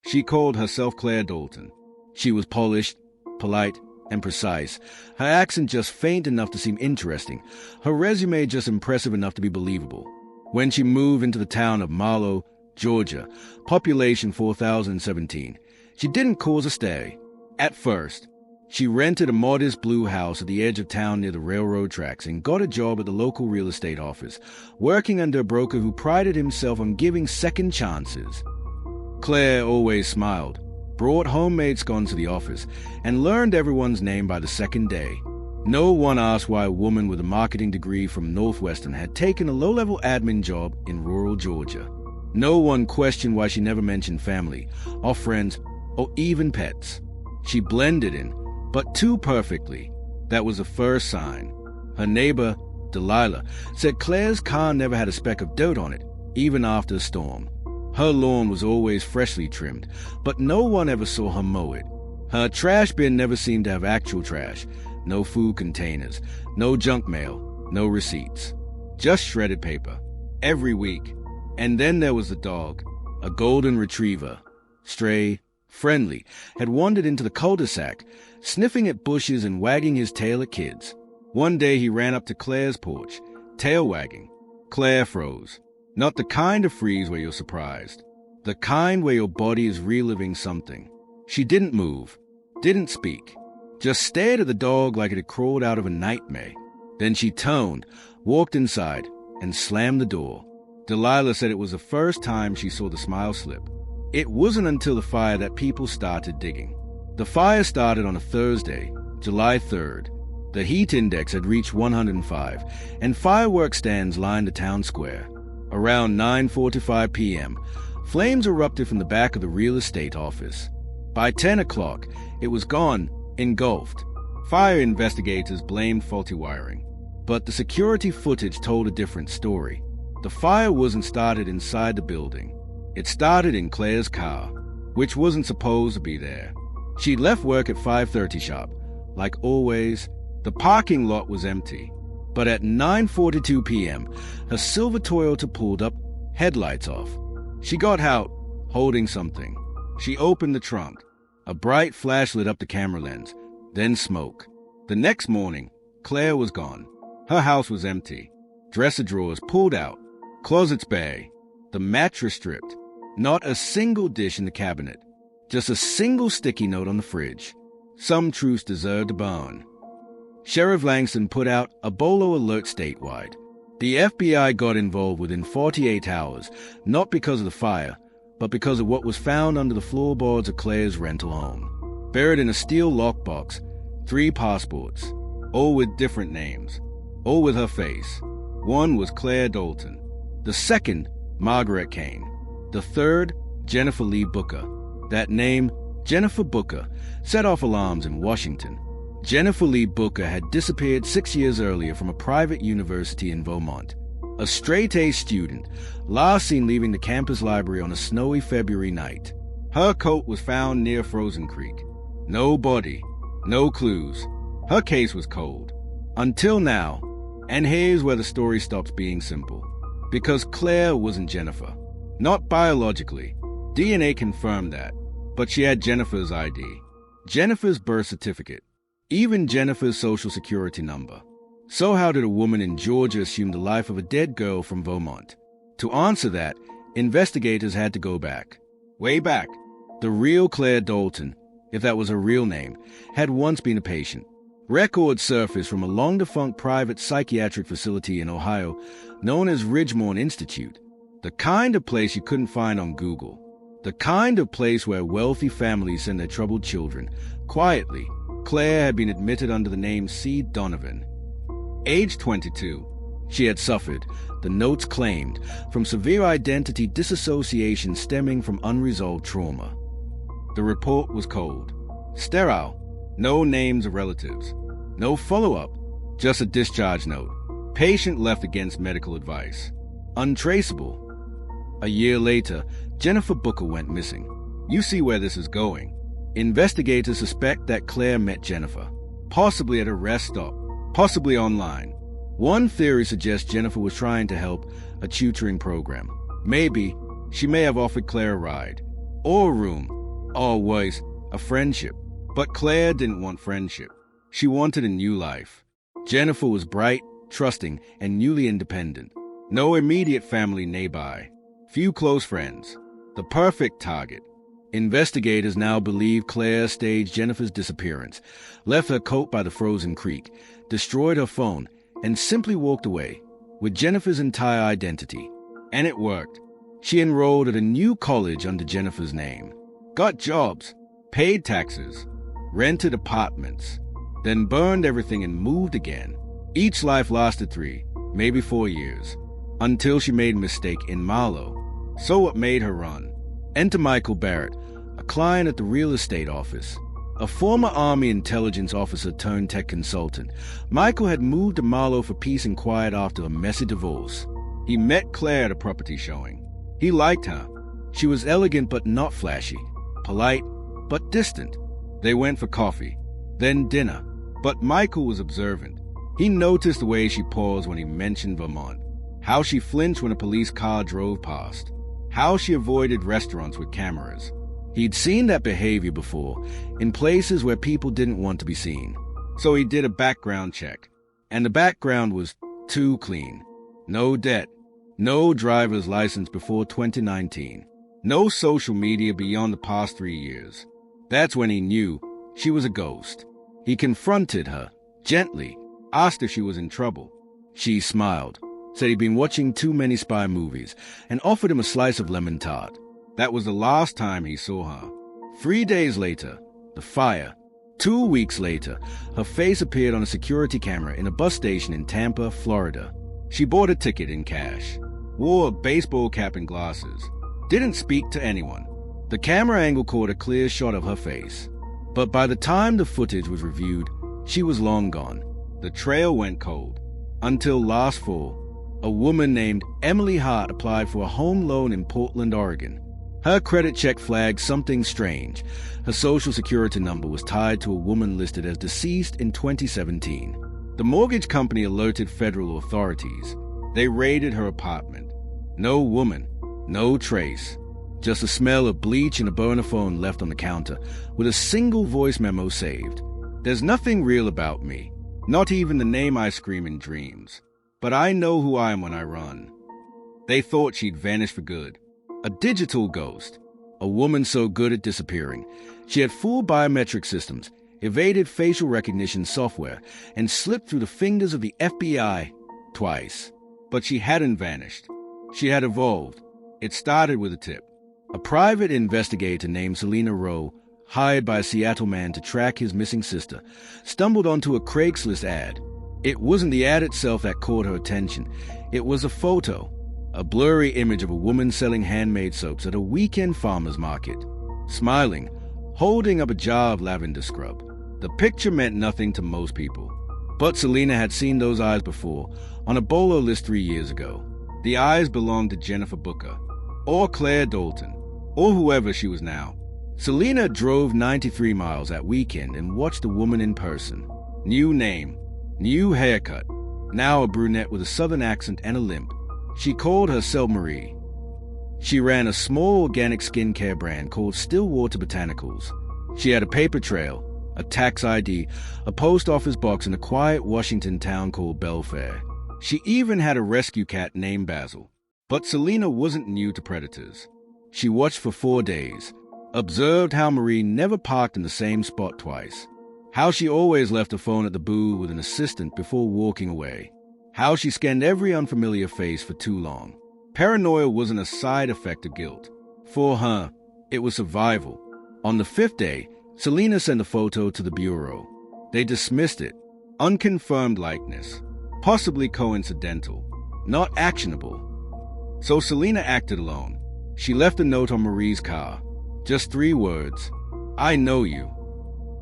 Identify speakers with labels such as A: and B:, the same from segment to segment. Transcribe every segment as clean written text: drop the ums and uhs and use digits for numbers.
A: She called herself Claire Dalton. She was polished, polite, and precise. Her accent just faint enough to seem interesting. Her resume just impressive enough to be believable. When she moved into the town of Marlow, Georgia, population 4,017, she didn't cause a stay. At first, she rented a modest blue house at the edge of town near the railroad tracks and got a job at the local real estate office, working under a broker who prided himself on giving second chances. Claire always smiled, brought homemade scones to the office, and learned everyone's name by the second day. No one asked why a woman with a marketing degree from Northwestern had taken a low-level admin job in rural Georgia. No one questioned why she never mentioned family, or friends, or even pets. She blended in, but too perfectly. That was the first sign. Her neighbor, Delilah, said Claire's car never had a speck of dirt on it, even after a storm. Her lawn was always freshly trimmed, but no one ever saw her mow it. Her trash bin never seemed to have actual trash. No food containers, no junk mail, no receipts. Just shredded paper. Every week. And then there was the dog, a golden retriever. Stray, friendly, had wandered into the cul-de-sac, sniffing at bushes and wagging his tail at kids. One day he ran up to Claire's porch, tail wagging. Claire froze. Not the kind of freeze where you're surprised. The kind where your body is reliving something. She didn't move, didn't speak, just stared at the dog like it had crawled out of a nightmare. Then she turned, walked inside, and slammed the door. Delilah said it was the first time she saw the smile slip. It wasn't until the fire that people started digging. The fire started on a Thursday, July 3rd. The heat index had reached 105, and fireworks stands lined the town square. Around 9:45 p.m., flames erupted from the back of the real estate office. By 10 o'clock, it was gone, engulfed. Fire investigators blamed faulty wiring, but the security footage told a different story. The fire wasn't started inside the building. It started in Claire's car, which wasn't supposed to be there. She'd left work at 5:30 sharp. Like always, the parking lot was empty. But at 9:42 p.m., her silver Toyota pulled up, headlights off. She got out, holding something. She opened the trunk. A bright flash lit up the camera lens, then smoke. The next morning, Claire was gone. Her house was empty. Dresser drawers pulled out. Closets bare. The mattress stripped. Not a single dish in the cabinet. Just a single sticky note on the fridge. Some truths deserved a bone. Sheriff Langston put out a BOLO alert statewide. The FBI got involved within 48 hours, not because of the fire, but because of what was found under the floorboards of Claire's rental home. Buried in a steel lockbox, 3 passports, all with different names, all with her face. One was Claire Dalton. The second, Margaret Kane. The third, Jennifer Lee Booker. That name, Jennifer Booker, set off alarms in Washington. Jennifer Lee Booker had disappeared 6 years earlier from a private university in Vermont. A straight-A student, last seen leaving the campus library on a snowy February night. Her coat was found near Frozen Creek. No body, no clues. Her case was cold. Until now. And here's where the story stops being simple. Because Claire wasn't Jennifer. Not biologically. DNA confirmed that. But she had Jennifer's ID. Jennifer's birth certificate. Even Jennifer's social security number. So how did a woman in Georgia assume the life of a dead girl from Vermont? To answer that, investigators had to go back. Way back. The real Claire Dalton, if that was her real name, had once been a patient. Records surfaced from a long-defunct private psychiatric facility in Ohio known as Ridgemore Institute. The kind of place you couldn't find on Google. The kind of place where wealthy families send their troubled children. Quietly, Claire had been admitted under the name C. Donovan. Age 22, she had suffered, the notes claimed, from severe identity disassociation stemming from unresolved trauma. The report was cold. Sterile. No names of relatives. No follow-up. Just a discharge note. Patient left against medical advice. Untraceable. A year later, Jennifer Booker went missing. You see where this is going. Investigators suspect that Claire met Jennifer, possibly at a rest stop, possibly online. One theory suggests Jennifer was trying to help a tutoring program. Maybe she may have offered Claire a ride, or a room, Always a friendship. But Claire didn't want friendship. She wanted a new life. Jennifer was bright, trusting, and newly independent. No immediate family nearby. Few close friends. The perfect target. Investigators now believe Claire staged Jennifer's disappearance, left her coat by the frozen creek, destroyed her phone, and simply walked away with Jennifer's entire identity. And it worked. She enrolled at a new college under Jennifer's name, got jobs, paid taxes, rented apartments, then burned everything and moved again. Each life lasted 3, maybe 4 years, until she made a mistake in Marlow. So what made her run? Enter Michael Barrett, a client at the real estate office. A former Army intelligence officer turned tech consultant, Michael had moved to Marlow for peace and quiet after a messy divorce. He met Claire at a property showing. He liked her. She was elegant but not flashy, polite but distant. They went for coffee, then dinner. But Michael was observant. He noticed the way she paused when he mentioned Vermont, how she flinched when a police car drove past, how she avoided restaurants with cameras. He'd seen that behavior before, in places where people didn't want to be seen. So he did a background check. And the background was too clean. No debt. No driver's license before 2019. No social media beyond the past 3 years. That's when he knew she was a ghost. He confronted her, gently, asked if she was in trouble. She smiled, said he'd been watching too many spy movies, and offered him a slice of lemon tart. That was the last time he saw her. 3 days later, the fire. 2 weeks later, her face appeared on a security camera in a bus station in Tampa, Florida. She bought a ticket in cash, wore a baseball cap and glasses, didn't speak to anyone. The camera angle caught a clear shot of her face. But by the time the footage was reviewed, she was long gone. The trail went cold. Until last fall, a woman named Emily Hart applied for a home loan in Portland, Oregon. Her credit check flagged something strange. Her social security number was tied to a woman listed as deceased in 2017. The mortgage company alerted federal authorities. They raided her apartment. No woman, no trace. Just a smell of bleach and a burner phone left on the counter, with a single voice memo saved. There's nothing real about me, not even the name I scream in dreams. But I know who I am when I run. They thought she'd vanished for good. A digital ghost. A woman so good at disappearing. She had full biometric systems, evaded facial recognition software, and slipped through the fingers of the FBI twice. But she hadn't vanished. She had evolved. It started with a tip. A private investigator named Selena Rowe, hired by a Seattle man to track his missing sister, stumbled onto a Craigslist ad. It wasn't the ad itself that caught her attention. It was a photo, a blurry image of a woman selling handmade soaps at a weekend farmer's market, smiling, holding up a jar of lavender scrub. The picture meant nothing to most people. But Selena had seen those eyes before, on a bolo list 3 years ago. The eyes belonged to Jennifer Booker, or Claire Dalton, or whoever she was now. Selena drove 93 miles that weekend and watched the woman in person. New name, new haircut, now a brunette with a southern accent and a limp. She called herself Marie. She ran a small organic skincare brand called Stillwater Botanicals. She had a paper trail, a tax ID, a post office box in a quiet Washington town called Belfair. She even had a rescue cat named Basil. But Selena wasn't new to predators. She watched for 4 days, observed how Marie never parked in the same spot twice, how she always left her phone at the booth with an assistant before walking away, how she scanned every unfamiliar face for too long. Paranoia wasn't a side effect of guilt. For her, it was survival. On the 5th day, Selena sent a photo to the bureau. They dismissed it. Unconfirmed likeness. Possibly coincidental. Not actionable. So Selena acted alone. She left a note on Marie's car. Just 3 words. I know you.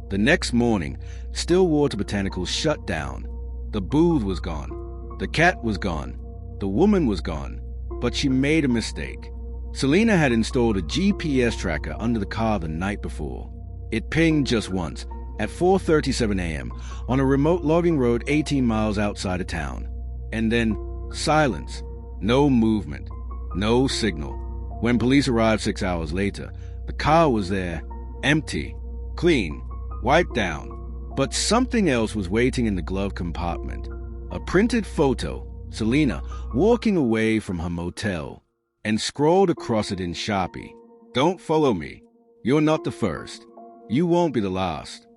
A: The next morning, Stillwater Botanicals shut down. The booth was gone. The cat was gone. The woman was gone. But she made a mistake. Selena had installed a GPS tracker under the car the night before. It pinged just once, at 4:37 a.m., on a remote logging road 18 miles outside of town. And then, silence. No movement. No signal. When police arrived 6 hours later, the car was there, Empty. Clean. Wiped down. But something else was waiting in the glove compartment. A printed photo, Selena walking away from her motel, and scrawled across it in Sharpie. Don't follow me. You're not the first. You won't be the last.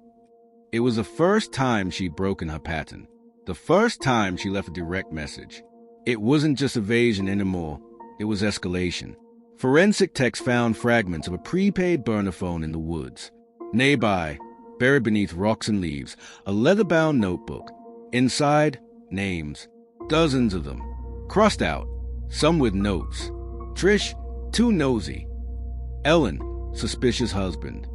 A: It was the first time she'd broken her pattern. The first time she left a direct message. It wasn't just evasion anymore. It was escalation. Forensic techs found fragments of a prepaid burner phone in the woods. Nearby, buried beneath rocks and leaves, a leather-bound notebook. Inside, names. Dozens of them. Crossed out. Some with notes. Trish, too nosy. Ellen, suspicious husband.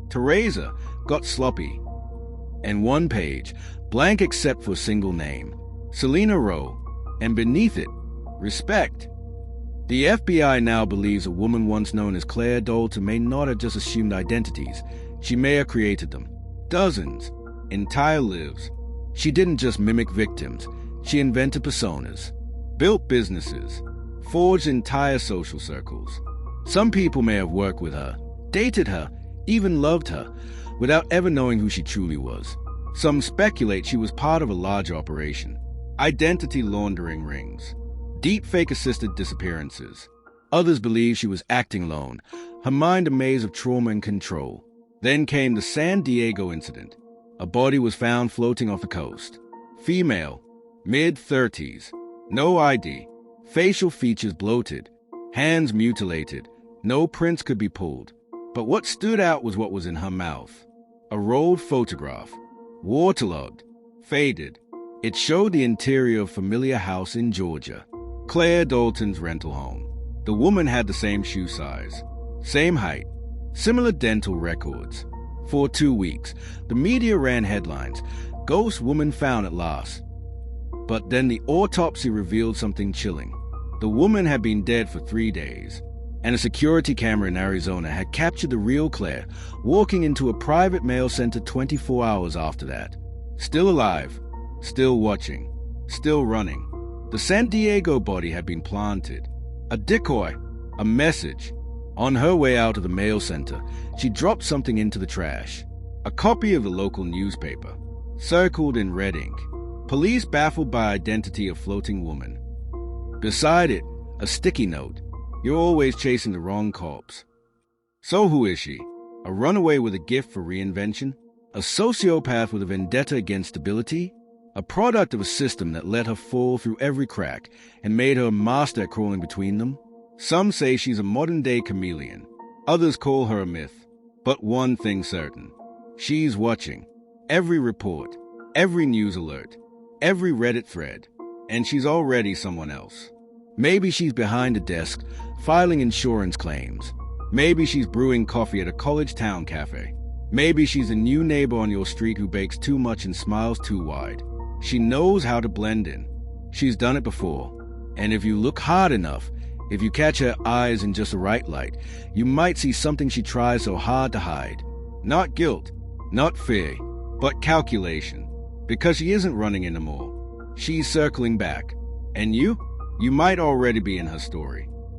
A: Teresa, got sloppy. And one page, blank except for a single name. Selena Rowe. And beneath it, respect. The FBI now believes a woman once known as Claire Dalton may not have just assumed identities. She may have created them. Dozens. Entire lives. She didn't just mimic victims. She invented personas. Built businesses. Forged entire social circles. Some people may have worked with her, dated her, even loved her, without ever knowing who she truly was. Some speculate she was part of a larger operation. Identity laundering rings. Deepfake-assisted disappearances. Others believe she was acting alone, her mind a maze of trauma and control. Then came the San Diego incident. A body was found floating off the coast. Female, mid-30s, no ID, facial features bloated, hands mutilated, no prints could be pulled. But what stood out was what was in her mouth. A rolled photograph, waterlogged, faded. It showed the interior of a familiar house in Georgia. Claire Dalton's rental home. The woman had the same shoe size, same height, similar dental records. For 2 weeks, the media ran headlines, "Ghost woman found at last." But then the autopsy revealed something chilling. The woman had been dead for 3 days, and a security camera in Arizona had captured the real Claire walking into a private mail center 24 hours after that. Still alive, still watching, still running. The San Diego body had been planted. A decoy, a message. On her way out of the mail center, she dropped something into the trash. A copy of the local newspaper, circled in red ink. Police baffled by identity of floating woman. Beside it, a sticky note. You're always chasing the wrong corpse. So who is she? A runaway with a gift for reinvention? A sociopath with a vendetta against stability? A product of a system that let her fall through every crack and made her a master at crawling between them? Some say she's a modern-day chameleon. Others call her a myth. But one thing's certain. She's watching. Every report, every news alert, every Reddit thread. And she's already someone else. Maybe she's behind a desk, filing insurance claims. Maybe she's brewing coffee at a college town cafe. Maybe she's a new neighbor on your street who bakes too much and smiles too wide. She knows how to blend in. She's done it before. And if you look hard enough, if you catch her eyes in just the right light, you might see something she tries so hard to hide. Not guilt, not fear, but calculation. Because she isn't running anymore. She's circling back. And you? You might already be in her story.